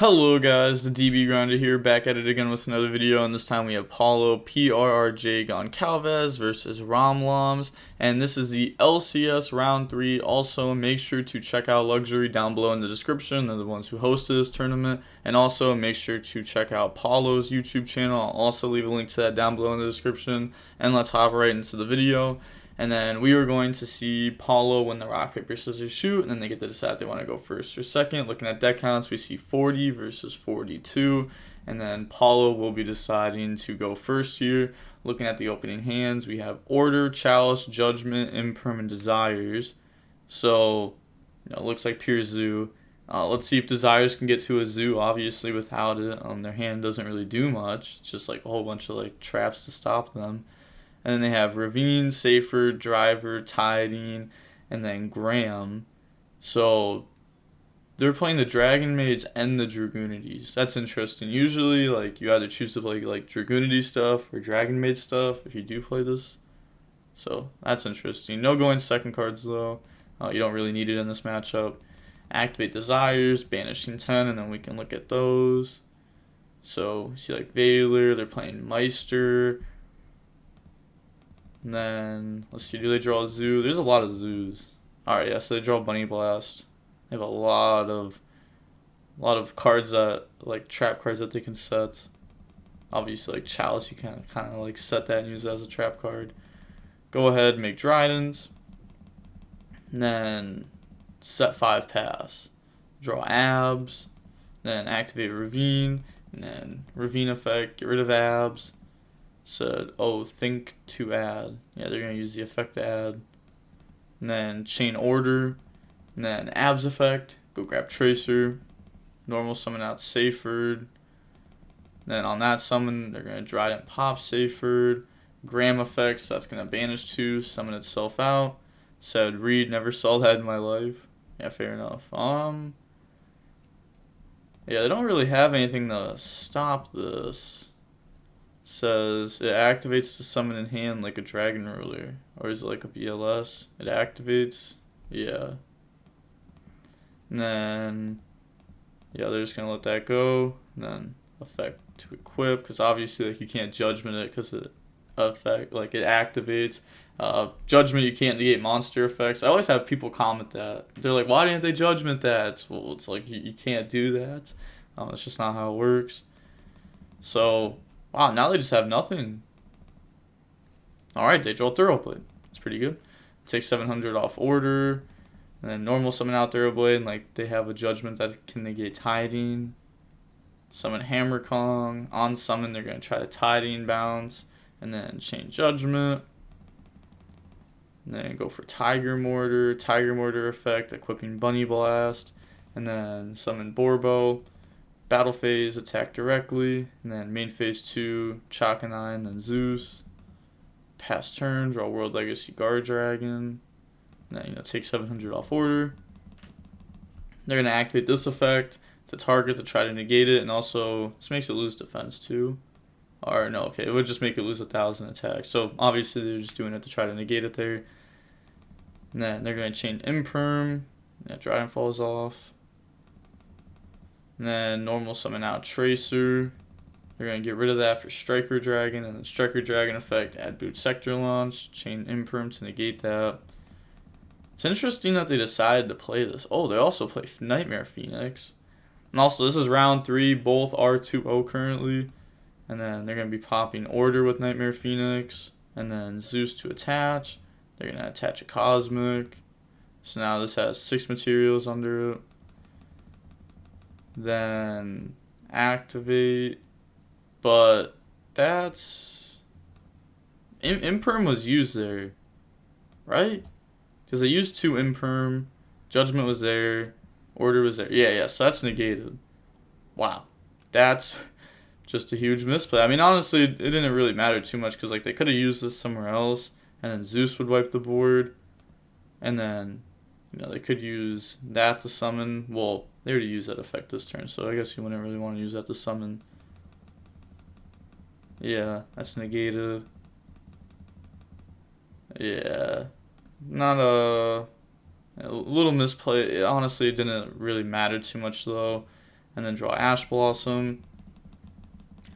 Hello guys, the DB Grinder here, back at it again with another video, and this time we have Paulo PRRJ Goncalves versus Romloms, and this is the LCS round 3. Also, make sure to check out Luxury down below in the description. They're the ones who hosted this tournament, and also make sure to check out Paulo's YouTube channel. I'll also leave a link to that down below in the description, and let's hop right into the video. And then we are going to see Paulo win the rock, paper, scissors, shoot, and then they get to decide if they want to go first or second. Looking at deck counts, we see 40 versus 42, and then Paulo will be deciding to go first here. Looking at the opening hands, we have Order, Chalice, Judgment, Imperm, and Desires. So, it looks like pure Zoo. Let's see if Desires can get to a Zoo. Obviously, without it, their hand doesn't really do much. It's just like a whole bunch of traps to stop them. And then they have Ravine, Safer, Driver, Tiding, and then Graham. So they're playing the Dragon Maids and the Dragunities. That's interesting. Usually, you either choose to play Dragunity stuff or Dragon Maid stuff if you do play this. So that's interesting. No going second cards though. You don't really need it in this matchup. Activate Desires, Banishing 10, and then we can look at those. So we see Veiler, they're playing Meister. And then, let's see, do they draw a Zoo? There's a lot of Zoos. Alright, yeah, so they draw Bunny Blast. They have a lot of cards that, trap cards that they can set. Obviously, Chalice, you can kind of set that and use it as a trap card. Go ahead, make Drident. And then, set 5 pass. Draw Abs. Then activate Ravine. And then, Ravine effect, get rid of Abs. Said, think to add. Yeah, they're going to use the effect to add. And then chain order. And then abs effect. Go grab Tracer. Normal summon out Saferd. Then on that summon, they're going to Drident pop Saferd. Graham effects, that's going to banish 2, summon itself out. Said, read, never saw that in my life. Yeah, fair enough. Yeah, they don't really have anything to stop this. Says it activates to summon in hand like a dragon ruler, or is it like a BLS? It activates, yeah. And then, yeah, they're just gonna let that go. And then effect to equip, because obviously you can't judgment it because it effect it activates. Judgment, you can't negate monster effects. I always have people comment that. They're like, why didn't they judgment that? Well, it's you can't do that. It's just not how it works. So. Wow, now they just have nothing. Alright, they draw Thoroughblade. It's pretty good. Take 700 off order. And then normal summon out Thoroughblade. And they have a judgment that can negate Tiding. Summon Hammer Kong. On summon, they're going to try to Tiding bounce. And then chain Judgment. And then go for Tiger Mortar. Tiger Mortar effect, equipping Bunny Blast. And then summon Borbo. Battle phase, attack directly, and then main phase 2, Chakanai, and then Zeus. Pass turn, draw World Legacy Guard Dragon. And then, take 700 off order. They're going to activate this effect to target to try to negate it, and also, this makes it lose defense too. Or, no, okay, it would just make it lose 1,000 attack. So, obviously, they're just doing it to try to negate it there. And then, they're going to chain Imperm. Yeah, Dragon falls off. And then normal summon out Tracer. They're going to get rid of that for Striker Dragon. And then Striker Dragon effect, add Boot Sector Launch. Chain Imperm to negate that. It's interesting that they decided to play this. Oh, they also play Nightmare Phoenix. And also, this is round 3. Both are 2-0 currently. And then they're going to be popping Order with Nightmare Phoenix. And then Zeus to attach. They're going to attach a Cosmic. So now this has 6 materials under it. Then activate, but that's Imperm was used there, right? Because they used 2 Imperm, Judgment was there, Order was there. Yeah, so that's negated. Wow, that's just a huge misplay. I mean, honestly, it didn't really matter too much because they could have used this somewhere else, and then Zeus would wipe the board, and then they could use that to summon. Well, they already used that effect this turn, so I guess you wouldn't really want to use that to summon. Yeah, that's negated. Yeah, not a little misplay. Honestly, it didn't really matter too much though. and then draw Ash Blossom.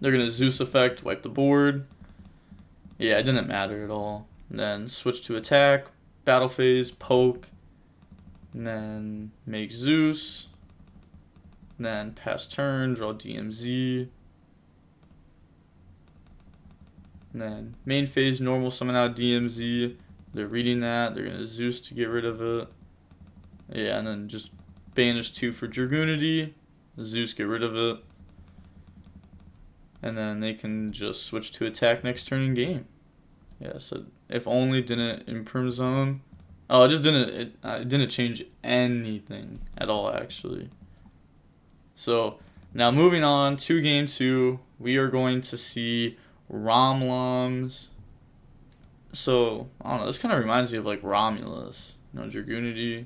They're going to Zeus effect, wipe the board. Yeah, it didn't matter at all. And then switch to attack, battle phase, poke, and then make Zeus. And then pass turn, draw DMZ. And then main phase, normal summon out DMZ. They're reading that. They're going to Zeus to get rid of it. Yeah, and then just banish 2 for Dragunity. Zeus, get rid of it. And then they can just switch to attack next turn in game. Yeah, so if only didn't imprint zone. Oh, it just didn't. It didn't change anything at all, actually. So now moving on to game 2, we are going to see Romulans. So I don't know. This kind of reminds me of like Romulus. You know, Dragunity,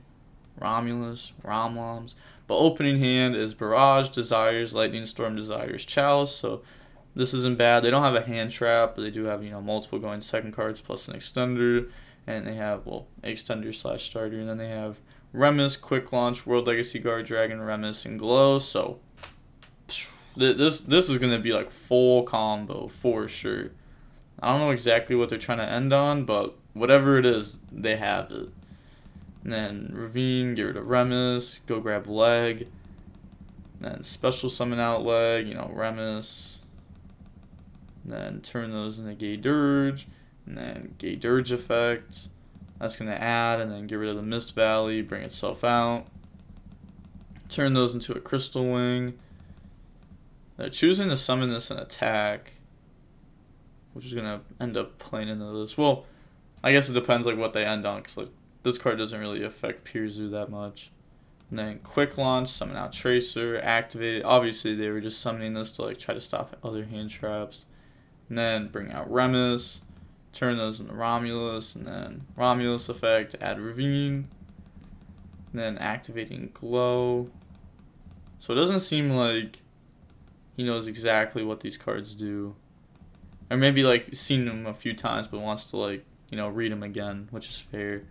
Romulus, Romulans. But opening hand is Barrage, Desires, Lightning Storm, Desires, Chalice. So this isn't bad. They don't have a hand trap, but they do have, you know, multiple going second cards plus an extender. And they have, well, extender / starter. And then they have Remus, Quick Launch, World Legacy Guard, Dragon, Remus, and Glow. So this is going to be like full combo for sure. I don't know exactly what they're trying to end on, but whatever it is, they have it. And then Ravine, get rid of Remus, go grab Leg. And then special summon out Leg, you know, Remus. And then turn those into Gay Dirge. And then Gay Dirge effect. That's going to add, and then get rid of the Mist Valley, bring itself out. Turn those into a Crystal Wing. They're choosing to summon this and attack, which is going to end up playing into this. Well, I guess it depends like what they end on, because like this card doesn't really affect Pirzu that much. And then Quick Launch, summon out Tracer, activate it. Obviously, they were just summoning this to like try to stop other hand traps. And then bring out Remus, turn those into Romulus, and then Romulus effect, add Ravine, and then activating Glow. So it doesn't seem like he knows exactly what these cards do. Or maybe like seen them a few times but wants to like, you know, read them again, which is fair.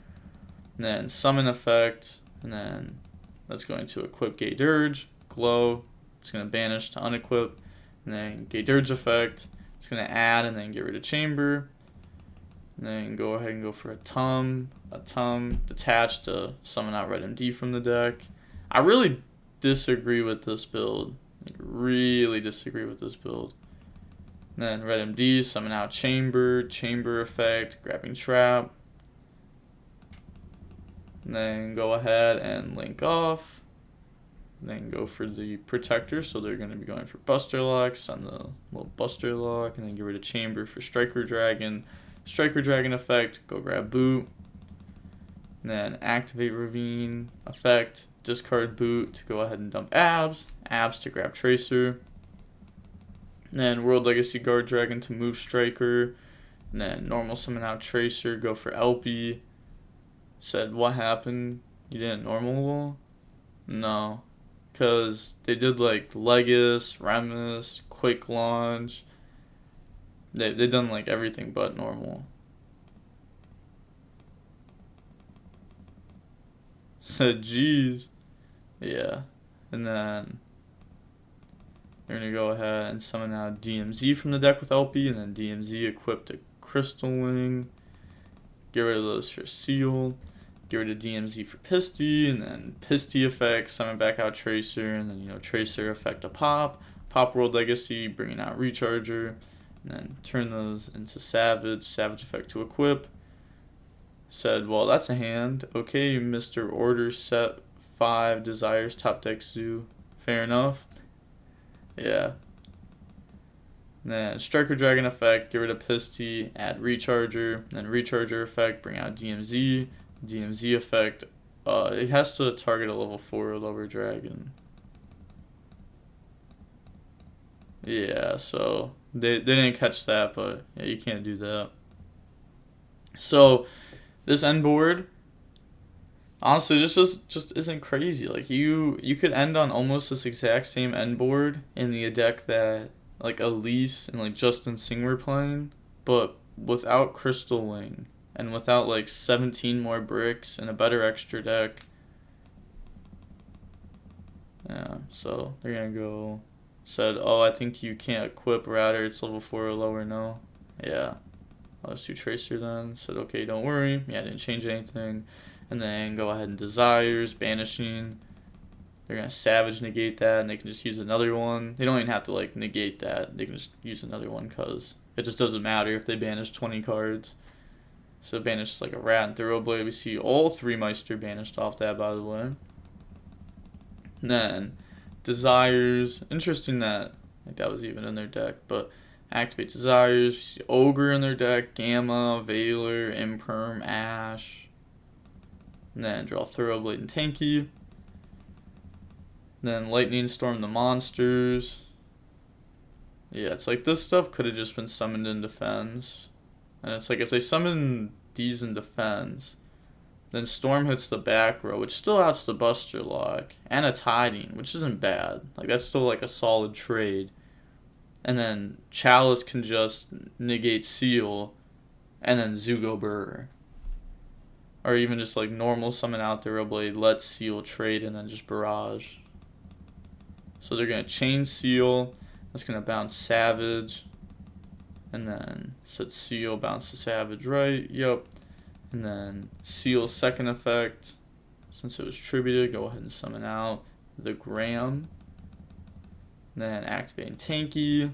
And then summon effect, and then that's going to equip Gay Dirge, Glow, it's going to banish to unequip, and then Gay Dirge effect, it's going to add and then get rid of Chamber, and then go ahead and go for a Tum, detach to summon out Red MD from the deck. I really disagree with this build, like really disagree with this build. And then Red MD, summon out Chamber effect, grabbing Trap. And then go ahead and link off. And then go for the Protector, so they're going to be going for Buster Lock, send the little Buster Lock, and then get rid of Chamber for Striker Dragon. Striker Dragon effect, go grab Boot. And then activate Ravine effect, discard Boot to go ahead and dump Abs to grab Tracer. And then World Legacy Guard Dragon to move Striker. And then normal summon out Tracer, go for LP. Said, what happened? You didn't normal wall? No. Because they did like Legus, Remus, Quick Launch. They done like everything but normal. Said, geez. Yeah. And then they're going to go ahead and summon out DMZ from the deck with LP, and then DMZ equipped a Crystal Wing. Get rid of those for Seal. Get rid of DMZ for Pisty, and then Pisty effect, summon back out Tracer, and then, you know, Tracer effect a Pop World Legacy, bringing out Recharger, and then turn those into Savage effect to equip. Said, well, that's a hand. Okay, Mr. Order set 5 Desires top deck Zoo. Fair enough. Yeah. And then Striker Dragon effect, get rid of Pisty, add Recharger, then Recharger effect, bring out DMZ effect, it has to target a level 4 or lower dragon. Yeah, so they didn't catch that, but yeah, you can't do that. So this end board, honestly, just isn't crazy. Like you could end on almost this exact same end board in the deck that like Elise and like Justin Singh were playing, but without Crystal Wing. And without like 17 more bricks and a better extra deck. Yeah, so they're gonna go. Said, oh, I think you can't equip Radder. It's level 4 or lower. No. Yeah. Let's do Tracer then. Said, okay, don't worry. Yeah, I didn't change anything. And then go ahead and Desires, Banishing. They're going to Savage negate that, and they can just use another one. They don't even have to, like, negate that. They can just use another one, because it just doesn't matter if they banish 20 cards. So banish like a Rat and Thoroughblade. We see all 3 Meister banished off that, by the way. And then Desires. Interesting that like that was even in their deck, but activate Desires. Ogre in their deck. Gamma, Veiler, Imperm, Ash. And then draw Thoroughblade and Tanky. Then Lightning Storm the monsters. Yeah, it's like this stuff could have just been summoned in defense. And it's like if they summon these in defense, then Storm hits the back row, which still outs the Buster Lock, and a Tiding, which isn't bad. Like that's still like a solid trade. And then Chalice can just negate Seal, and then Zugo Burr. Or even just like normal summon out Thoroughblade, let Seal trade, and then just Barrage. So they're going to chain Seal. That's going to bounce Savage. And then set Seal, bounce the Savage right. Yep. And then Seal second effect. Since it was tributed, go ahead and summon out the Graham. And then activating Tanky.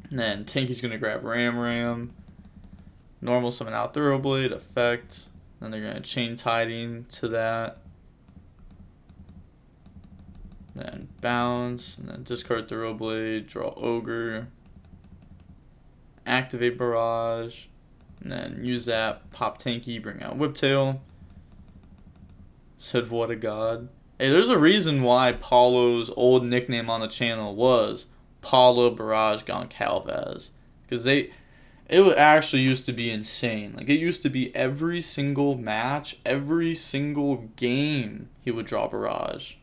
And then Tanky's going to grab Ram. Normal summon out Thoroughblade, effect. Then they're going to chain Tiding to that. Then bounce, and then discard Thoroughblade, draw Ogre, activate Barrage, and then use that, pop Tanky, bring out Whiptail. Said, what a god. Hey, there's a reason why Paulo's old nickname on the channel was Paulo Barrage Goncalves. Because it actually used to be insane. Like, it used to be every single match, every single game, he would draw Barrage.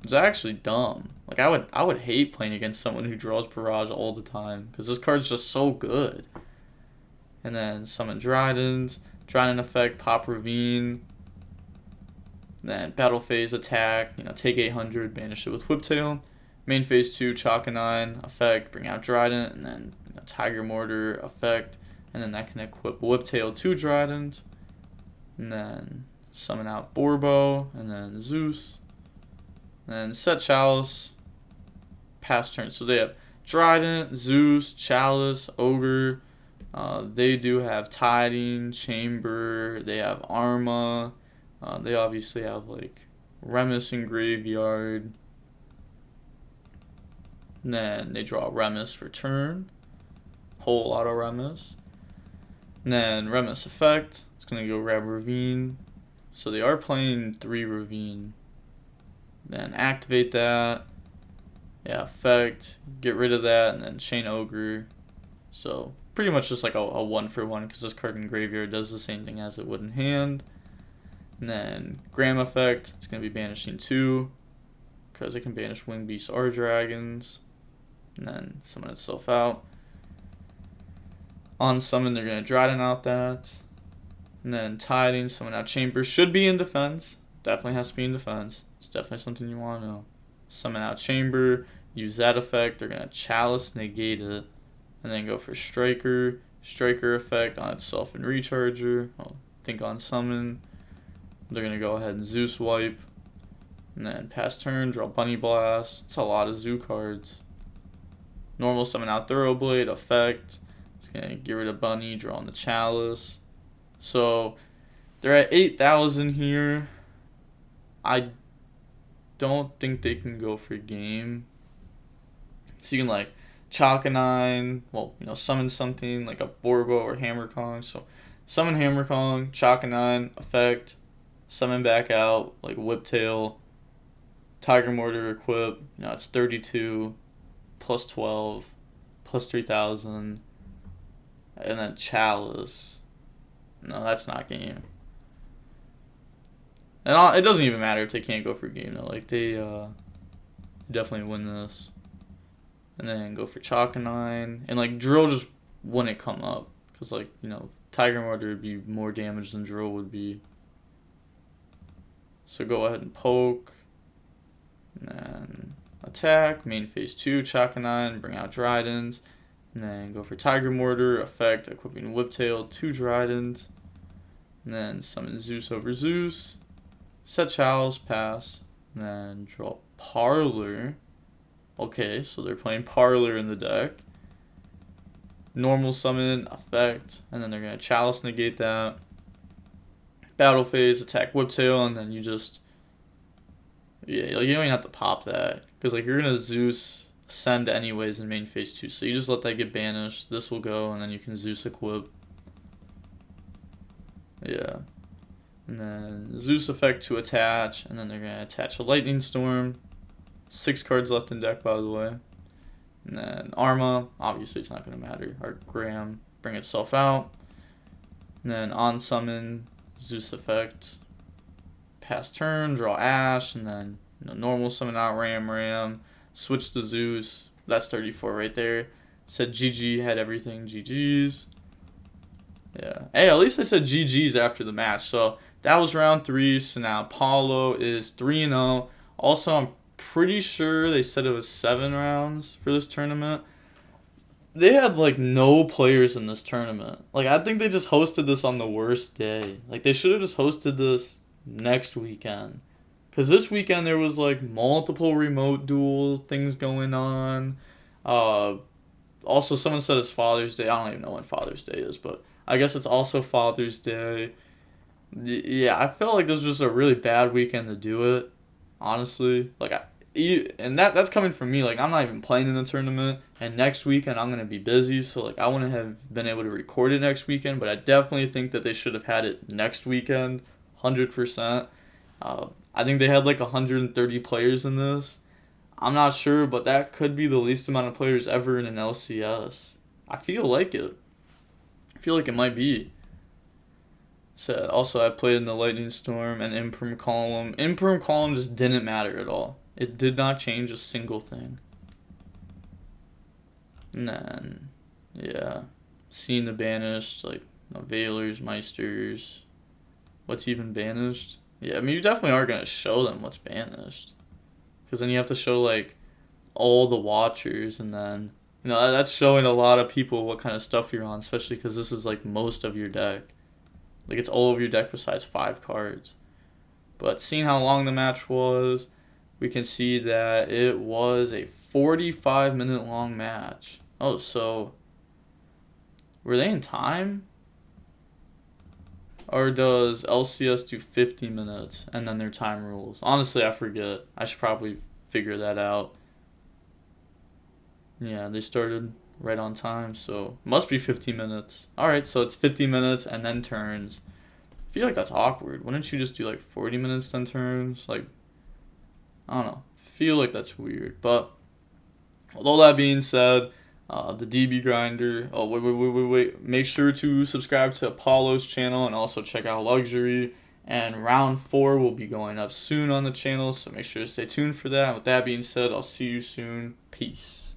It's actually dumb. Like I would hate playing against someone who draws Barrage all the time, because this card's just so good. And then summon Dryden effect, pop Ravine. Then battle phase attack, take 800, banish it with Whiptail. Main phase 2, Chaka 9 effect, bring out Dryden, and then Tiger Mortar effect, and then that can equip Whiptail to Dryden. And then summon out Borbo, and then Zeus. And set Chalice, pass turn. So they have Trident, Zeus, Chalice, Ogre. They do have Tiding, Chamber. They have Arma. They obviously have like Remus in Graveyard. And then they draw Remus for turn. Whole auto Remus. And then Remus effect. It's going to go grab Ravine. So they are playing 3 Ravine. Then activate that. Yeah, effect. Get rid of that, and then chain Ogre. So pretty much just like a 1-for-1, because this card in Graveyard does the same thing as it would in hand. And then Graham effect. It's going to be banishing 2, because it can banish Wing Beasts or Dragons. And then summon itself out. On summon, they're going to Dryden out that. And then Tiding, summon out Chamber. Should be in defense. Definitely has to be in defense. It's definitely something you want to know. Summon out Chamber. Use that effect. They're going to Chalice, negate it. And then go for Striker. Striker effect on itself and Recharger. Think on summon. They're going to go ahead and Zeus wipe. And then pass turn, draw Bunny Blast. It's a lot of Zoo cards. Normal summon out Thoroughblade. Effect. It's going to get rid of Bunny, draw on the Chalice. So they're at 8,000 here. I don't think they can go for game. So you can like Chaka 9, summon something like a Borbo or Hammer Kong. So summon Hammer Kong, Chaka 9, effect, summon back out, like Whiptail, Tiger Mortar equip, it's 32, plus 12, plus 3,000, and then Chalice. No, that's not game. And it doesn't even matter if they can't go for game, though. Like, they definitely win this. And then go for Chaka 9. And, like, Drill just wouldn't come up. Because, like, Tiger Mortar would be more damage than Drill would be. So go ahead and poke. And then attack, main phase 2, Chakanine, bring out Dryden. And then go for Tiger Mortar, effect, equipping Whiptail, 2 Dryden. And then summon Zeus over Zeus. Set Chalice, pass. And then draw Parlor. Okay, so they're playing Parlor in the deck. Normal summon, effect, and then they're going to Chalice negate that. Battle phase, attack Whiptail, and then you just... Yeah, like, you don't even have to pop that. Because like you're going to Zeus Ascend anyways in main phase 2. So you just let that get banished. This will go, and then you can Zeus equip. Yeah. And then Zeus effect to attach, and then they're going to attach a Lightning Storm. 6 cards left in deck, by the way. And then Arma, obviously it's not going to matter. Or Graham, bring itself out. And then on summon, Zeus effect. Pass turn, draw Ash, and then normal summon out Ram. Switch to Zeus. That's 34 right there. Said GG, had everything. GG's. Yeah. Hey, at least I said GG's after the match. So that was round 3. So now Paulo is 3-0. Also, I'm pretty sure they said it was 7 rounds for this tournament. They had like no players in this tournament. Like, I think they just hosted this on the worst day. Like, they should have just hosted this next weekend. Because this weekend there was like multiple remote duel things going on. Also, someone said it's Father's Day. I don't even know when Father's Day is, but I guess it's also Father's Day. Yeah, I felt like this was a really bad weekend to do it. Honestly, like, and that's coming from me. Like, I'm not even playing in the tournament, and next weekend I'm gonna be busy, so like I wouldn't have been able to record it next weekend. But I definitely think that they should have had it next weekend, 100%. I think they had like 130 players in this. I'm not sure, but that could be the least amount of players ever in an LCS. I feel like it. I feel like it might be. So also, I played in the Lightning Storm and Imperm Column. Imperm Column just didn't matter at all. It did not change a single thing. And then, yeah, seeing the banished, like, Veilers, Meisters. What's even banished? Yeah, I mean, you definitely are going to show them what's banished. Because then you have to show, like, all the Watchers, and then, you know, that's showing a lot of people what kind of stuff you're on, especially because this is, like, most of your deck. Like, it's all of your deck besides 5 cards. But seeing how long the match was, we can see that it was a 45-minute long match. Oh, so were they in time? Or does LCS do 50 minutes and then their time rules? Honestly, I forget. I should probably figure that out. Yeah, they started right on time, so must be 50 minutes. Alright, so it's 50 minutes and then turns. I feel like that's awkward. Wouldn't you just do like 40 minutes then turns? Like, I don't know. I feel like that's weird. But with all that being said, the DB Grinder. Oh, wait. Make sure to subscribe to Apollo's channel and also check out Luxury. And round 4 will be going up soon on the channel, so make sure to stay tuned for that. With that being said, I'll see you soon. Peace.